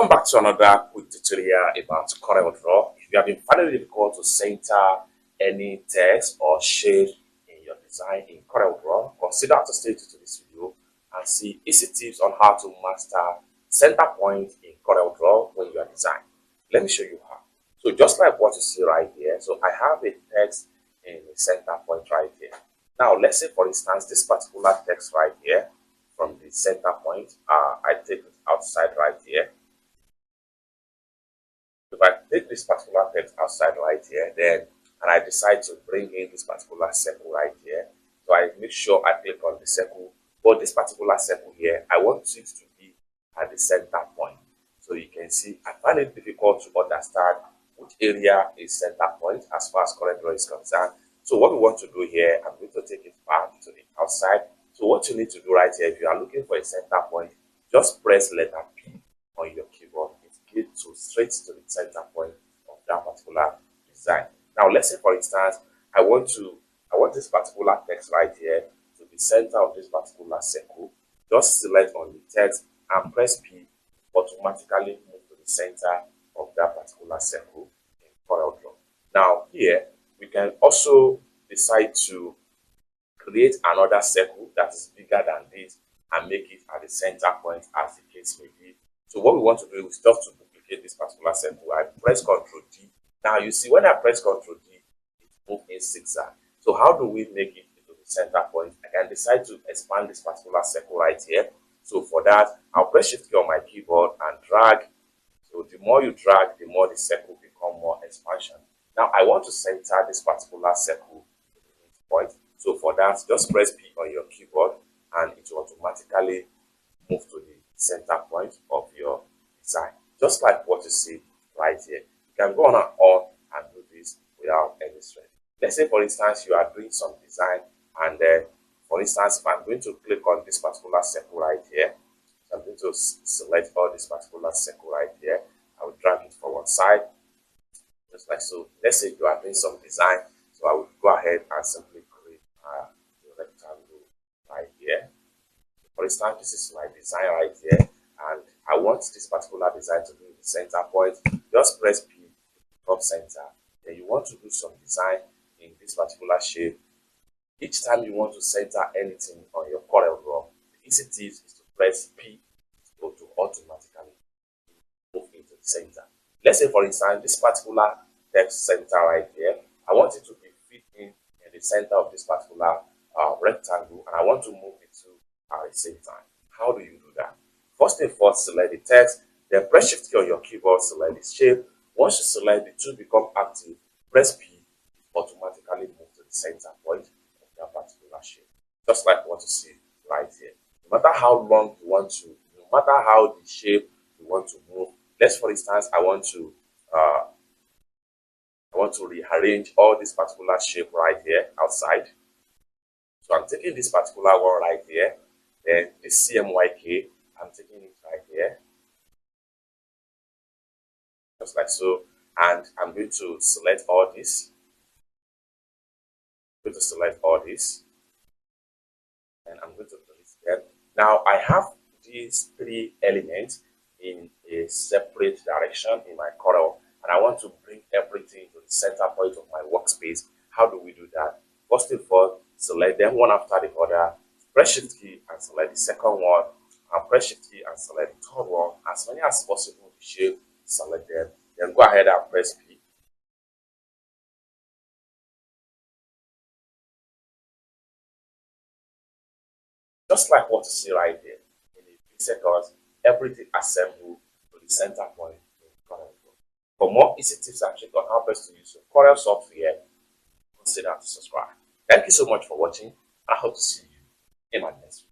Welcome back to another quick tutorial about CorelDRAW. If you have been finding it difficult to center any text or shape in your design in CorelDRAW, consider to stay to this video and see easy tips on how to master center point in CorelDRAW when you are designing. Let me show you how. So just like what you see right here, so I have a text in the center point right here. Now let's say for instance this particular text right here from the center point, I take it outside right here. If I take this particular text outside right here, then and I decide to bring in this particular circle right here, so I make sure I click on the circle. But this particular circle here, I want it to be at the center point. So you can see I find it difficult to understand which area is center point as far as CorelDRAW is concerned. So what we want to do here, I'm going to take it back to the outside. So what you need to do right here, if you are looking for a center point, just press letter P on your keyboard. It gets to straight to the center point of that particular design. Now let's say for instance, I want this particular text right here to be center of this particular circle. Just select on the text and press P, automatically move to the center of that particular circle in CorelDRAW. Now here we can also decide to create another circle that is bigger than this and make it at the center point as the case may be. So what we want to do is just to duplicate this particular circle. I press Ctrl D. Now you see when I press Ctrl D, it moves in zigzag. So how do we make it into the center point? I can decide to expand this particular circle right here. So for that, I'll press Shift key on my keyboard and drag. So the more you drag, the more the circle becomes more expansion. Now I want to center this particular circle point. So for that, just press P on your keyboard and it will automatically move to the center point of your design. Just like what you see right here. You can go on and do this without any stress. Let's say for instance, you are doing some design and then, for instance, if I'm going to click on this particular circle right here, so I'm going to select all this particular circle right here. I will drag it for one side, just like so. Let's say you are doing some design, so I will go ahead and simply create a rectangle right here. For instance, this is my design right here, and I want this particular design to be the center point. Just press P, top center. Then you want to do some design in this particular shape. Each time you want to center anything on your CorelDRAW, the easy tip is to press P to automatically move into the center. Let's say for instance, this particular text center right here, I want it to be fit in the center of this particular rectangle, and I want to move it to at the same time. How do you do that? First thing first, select the text, then press Shift key on your keyboard, select the shape. Once you select, the two become active, press P, automatically move to the center point of that particular shape. Just like what you see right here. No matter how long you want to, no matter how the shape you want to move. Let's for instance, I want to rearrange all this particular shape right here outside. So I'm taking this particular one right here, then the CMYK, I'm taking it right here, just like so, and I'm going to select all this. I'm going to select all this, and I'm going to delete them. Now I have these three elements in a separate direction in my Corel, and I want to bring everything to the center point of my workspace. How do we do that? First of all, select them one after the other, press Shift key and select the second one, and press Shift key and select the third one. As many as possible, the shape, select them, then go ahead and press P. Just like what you see right here, in a few seconds, everything assembled to the center point in CorelDRAW. For more easy tips and tricks on how best to use your Corel software, consider to subscribe. Thank you so much for watching. I hope to see you in my next video.